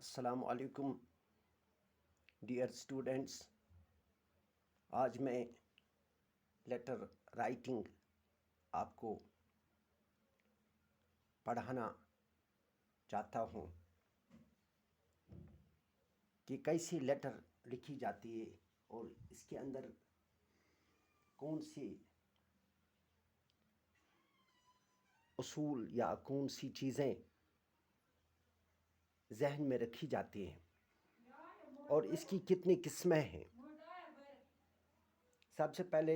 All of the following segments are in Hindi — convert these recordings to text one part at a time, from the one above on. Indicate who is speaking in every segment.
Speaker 1: अस्सलाम वालेकुम डियर स्टूडेंट्स। आज मैं लेटर राइटिंग आपको पढ़ाना चाहता हूँ कि कैसी लेटर लिखी जाती है और इसके अंदर कौन सी उसूल या कौन सी चीज़ें जहन में रखी जाती हैं और इसकी कितनी किस्में हैं। सबसे पहले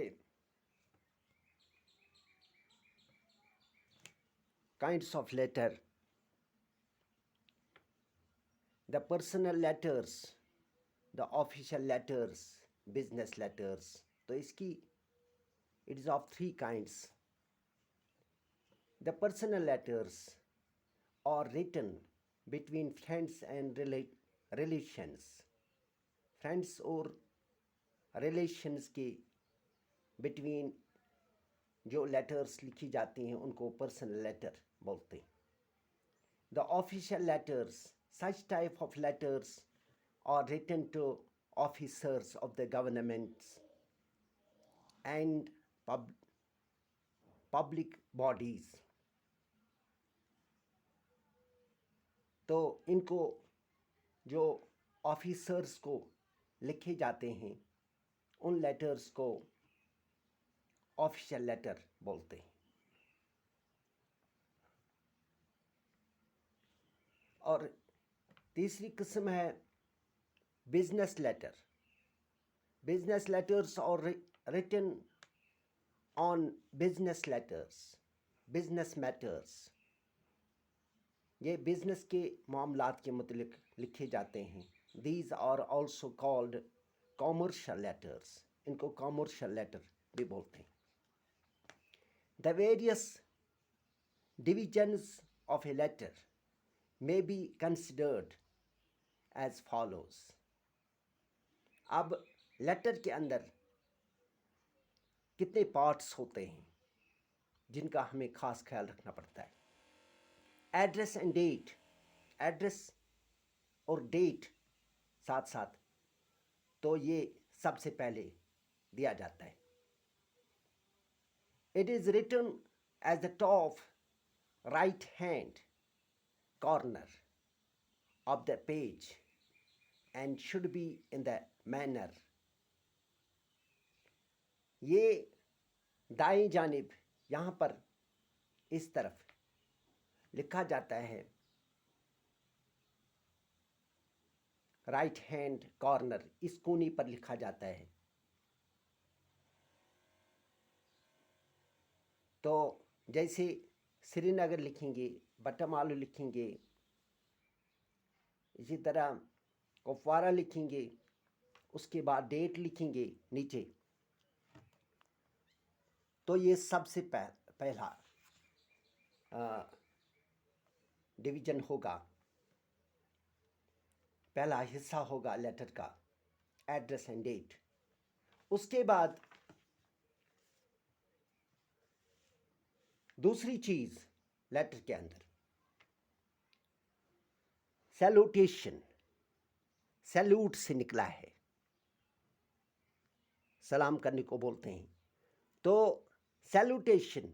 Speaker 1: kinds of letter, the personal letters, the official letters, business letters। तो इसकी it is of three kinds. The personal letters are written between friends and relations। friends और relations के between जो letters लिखी जाती हैं उनको personal letter बोलते हैं। The official letters, such type of letters are written to officers of the governments and public bodies। तो इनको जो ऑफिसर्स को लिखे जाते हैं उन लेटर्स को ऑफिशियल लेटर बोलते हैं। और तीसरी किस्म है बिजनेस लेटर। बिजनेस लेटर्स और written on business letters, business matters. ये बिजनेस के मामलात के मुतलिक लिखे जाते हैं। These are also called commercial letters. इनको कॉमर्शियल लेटर भी बोलते हैं। The various divisions of a letter may be considered as follows। अब लेटर के अंदर कितने पार्ट्स होते हैं जिनका हमें खास ख्याल रखना पड़ता है। एड्रेस एंड डेट, एड्रेस और डेट साथ साथ, तो ये सबसे पहले दिया जाता है। It is written as the top right hand corner of the page and should be in the manner। ये दाएं जानिब यहाँ पर इस तरफ लिखा जाता है। राइट हैंड कॉर्नर, इस कोने पर लिखा जाता है। तो जैसे श्रीनगर लिखेंगे, बटमालू लिखेंगे, इसी तरह कुपवारा लिखेंगे, उसके बाद डेट लिखेंगे नीचे। तो ये सबसे पहला डिवीजन होगा, पहला हिस्सा होगा लेटर का, एड्रेस एंड डेट। उसके बाद दूसरी चीज़ लेटर के अंदर सैल्यूटेशन, सैल्यूट से निकला है, सलाम करने को बोलते हैं। तो सैल्यूटेशन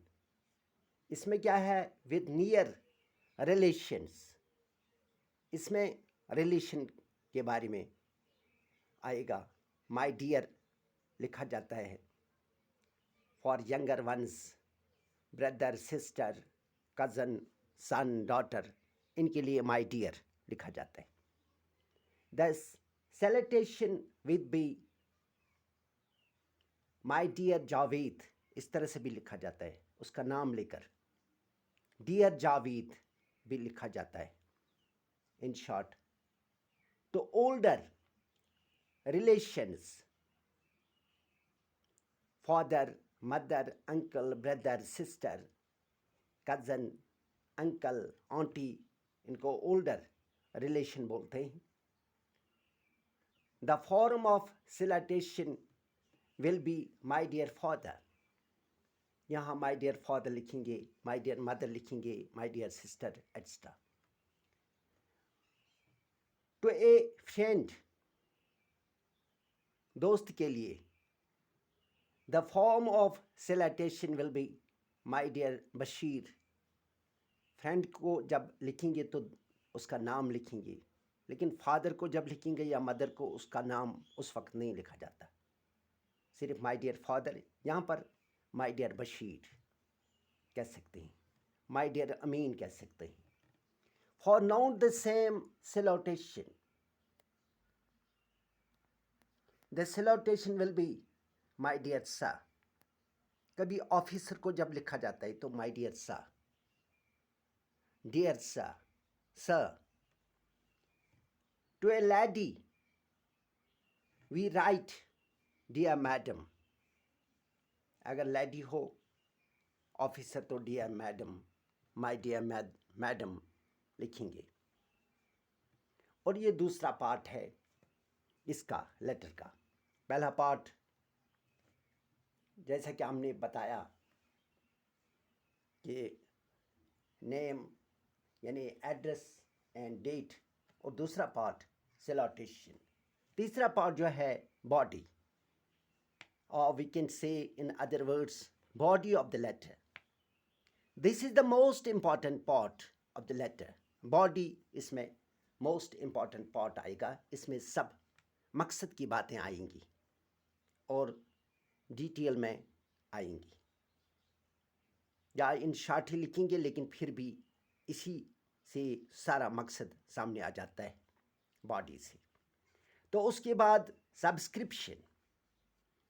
Speaker 1: इसमें क्या है, विद नियर रिलेशंस। इसमें रिलेशन के बारे में आएगा। माय डियर लिखा जाता है for younger ones, brother sister cousin son daughter, इनके लिए माय डियर लिखा जाता है। The salutation with be my dear Javed, इस तरह से भी लिखा जाता है, उसका नाम लेकर डियर जावेद भी लिखा जाता है। इन शॉर्ट, तो older relations, father mother uncle brother sister cousin uncle aunty, इनको ओल्डर रिलेशन बोलते हैं। The form of salutation will be my dear father. यहाँ माय डियर फादर लिखेंगे, माय डियर मदर लिखेंगे, my dear sister etcetera. To a friend, दोस्त के लिए, the form of salutation will be my dear Bashir. Friend को जब लिखेंगे तो उसका नाम लिखेंगे, लेकिन फादर को जब लिखेंगे या मदर को उसका नाम उस वक्त नहीं लिखा जाता, सिर्फ माय डियर फादर। यहाँ पर माय डियर बशीर कह सकते हैं, माय डियर अमीन कह सकते हैं। For not the same salutation, the salutation will be my dear sir. कभी ऑफिसर को जब लिखा जाता है तो my dear sir, dear sir, sir. To a lady we write dear madam. अगर लेडी हो ऑफिसर तो dear madam, my dear madam लिखेंगे। और ये दूसरा पार्ट है इसका, लेटर का। पहला पार्ट जैसा कि हमने बताया कि नेम यानी एड्रेस एंड डेट, और दूसरा पार्ट सैल्यूटेशन। तीसरा पार्ट जो है बॉडी, और we can say in other words body of the letter. This is the most important part of the letter. Body इसमें मोस्ट इम्पॉर्टेंट पार्ट आएगा। इसमें सब मकसद की बातें आएंगी और डिटेल में आएंगी, या इन शॉर्ट ही लिखेंगे लेकिन फिर भी इसी से सारा मकसद सामने आ जाता है बॉडी से। तो उसके बाद subscription,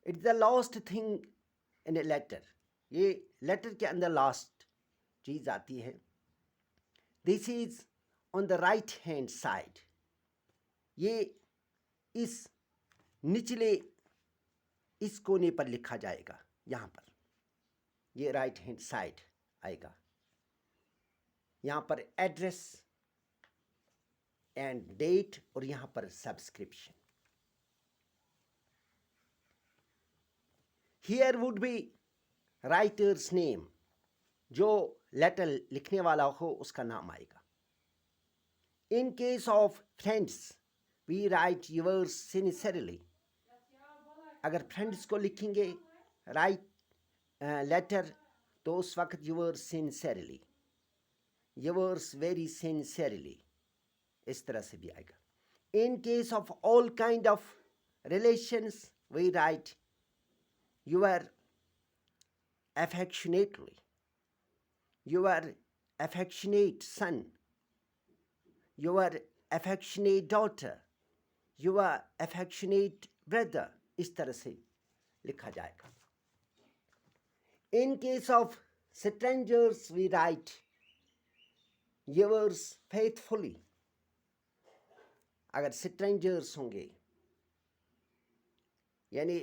Speaker 1: it's the last thing in a letter. ये लेटर के अंदर लास्ट चीज़ आती है। This is on the right hand side. ये इस निचले इस कोने पर लिखा जाएगा, यहाँ पर ये राइट हैंड साइड आएगा। यहाँ पर एड्रेस एंड डेट और यहाँ पर subscription. Here would be writer's name, जो लेटर लिखने वाला हो उसका नाम आएगा। In case of friends we write yours sincerely. अगर फ्रेंड्स को लिखेंगे राइट लेटर तो उस वक्त yours sincerely, yours very sincerely, इस तरह से भी आएगा। In case of all kind of relations we write your affectionately, your affectionate son, your affectionate daughter, your affectionate brother, इस तरह से लिखा जाएगा। In case of strangers we write yours faithfully। अगर strangers होंगे यानी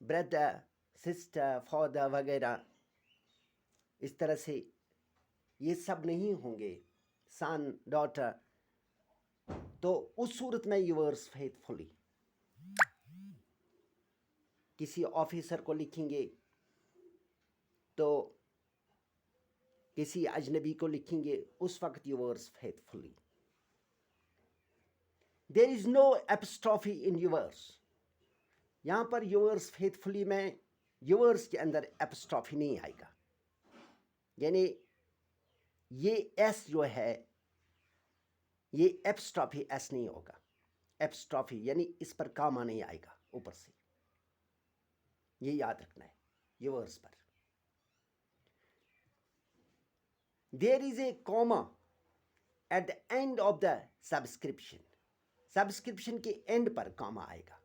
Speaker 1: ब्रदर सिस्टर फादर वगैरह, इस तरह से ये सब नहीं होंगे, सन डॉटर, तो उस सूरत में योर्स फेथफुली। किसी ऑफिसर को लिखेंगे तो किसी अजनबी को लिखेंगे उस वक्त yours faithfully. There is no apostrophe in yours. यहाँ पर योर्स फेथफुली में योर्स के अंदर एपिस्ट्रॉफी नहीं आएगा, यानी ये एस जो है ये एपिस्ट्रॉफी एस नहीं होगा। एपिस्ट्रॉफी यानी इस पर कामा नहीं आएगा ऊपर से, ये याद रखना है योर्स पर। There is a comma at the end of the subscription. Subscription के एंड पर कामा आएगा,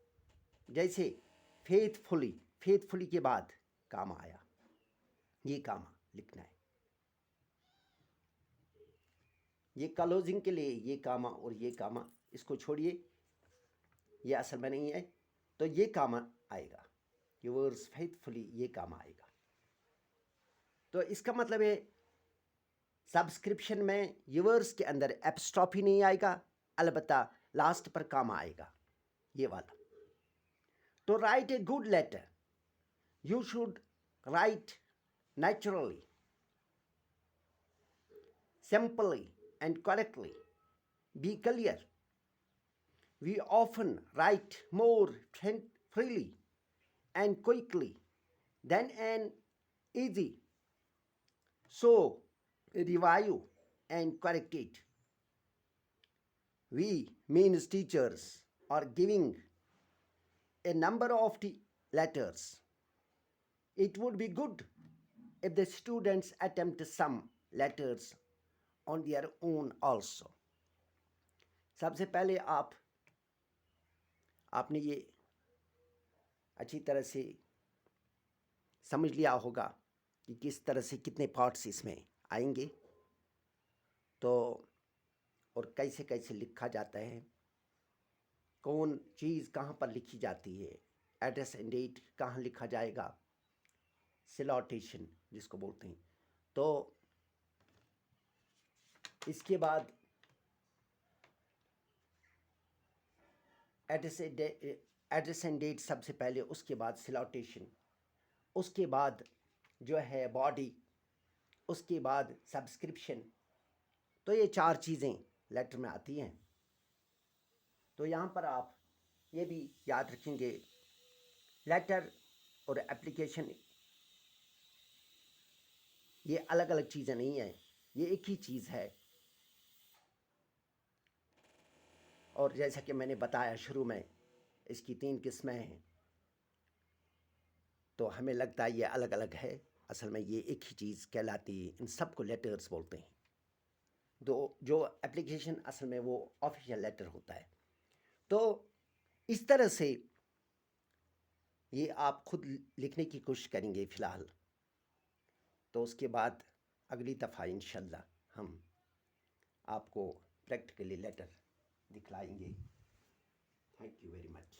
Speaker 1: जैसे फेथफुली, फेथफुली के बाद कामा आया, ये कामा लिखना है। ये क्लोजिंग के लिए ये कामा और ये कामा, इसको छोड़िए, ये असल में नहीं है, तो ये कामा आएगा, योर्स फेथफुली, ये कामा आएगा। तो इसका मतलब है सब्सक्रिप्शन में योर्स के अंदर एपिस्ट्रॉफी नहीं आएगा, अलबत्ता लास्ट पर कामा आएगा, ये वाला। To write a good letter, you should write naturally, simply and correctly. Be clear we often write more freely and quickly than an easy. So, review and correct it. We, means teachers, are giving a number of letters. It would be good if the students attempt some letters on their own also. सबसे पहले आपने ये अच्छी तरह से समझ लिया होगा कि किस तरह से कितने पार्ट्स इसमें आएंगे, तो और कैसे कैसे लिखा जाता है, कौन चीज़ कहाँ पर लिखी जाती है, एड्रेस एंड डेट कहाँ लिखा जाएगा, सैल्यूटेशन जिसको बोलते हैं। तो इसके बाद एड्रेस एंड डेट सबसे पहले, उसके बाद सैल्यूटेशन, उसके बाद जो है बॉडी, उसके बाद सब्सक्रिप्शन। तो ये 4 चीज़ें लेटर में आती हैं। तो यहाँ पर आप ये भी याद रखेंगे, लेटर और एप्लीकेशन ये अलग अलग चीज़ें नहीं हैं, ये एक ही चीज़ है। और जैसा कि मैंने बताया शुरू में, इसकी 3 किस्में हैं। तो हमें लगता है ये अलग अलग है, असल में ये एक ही चीज़ कहलाती है। इन सबको लेटर्स बोलते हैं। जो एप्लीकेशन असल में वो ऑफिशियल लेटर होता है। तो इस तरह से ये आप खुद लिखने की कोशिश करेंगे फ़िलहाल। तो उसके बाद अगली दफ़ा इंशाल्लाह हम आपको प्रैक्टिकली लेटर दिखलाएंगे। Thank you very much.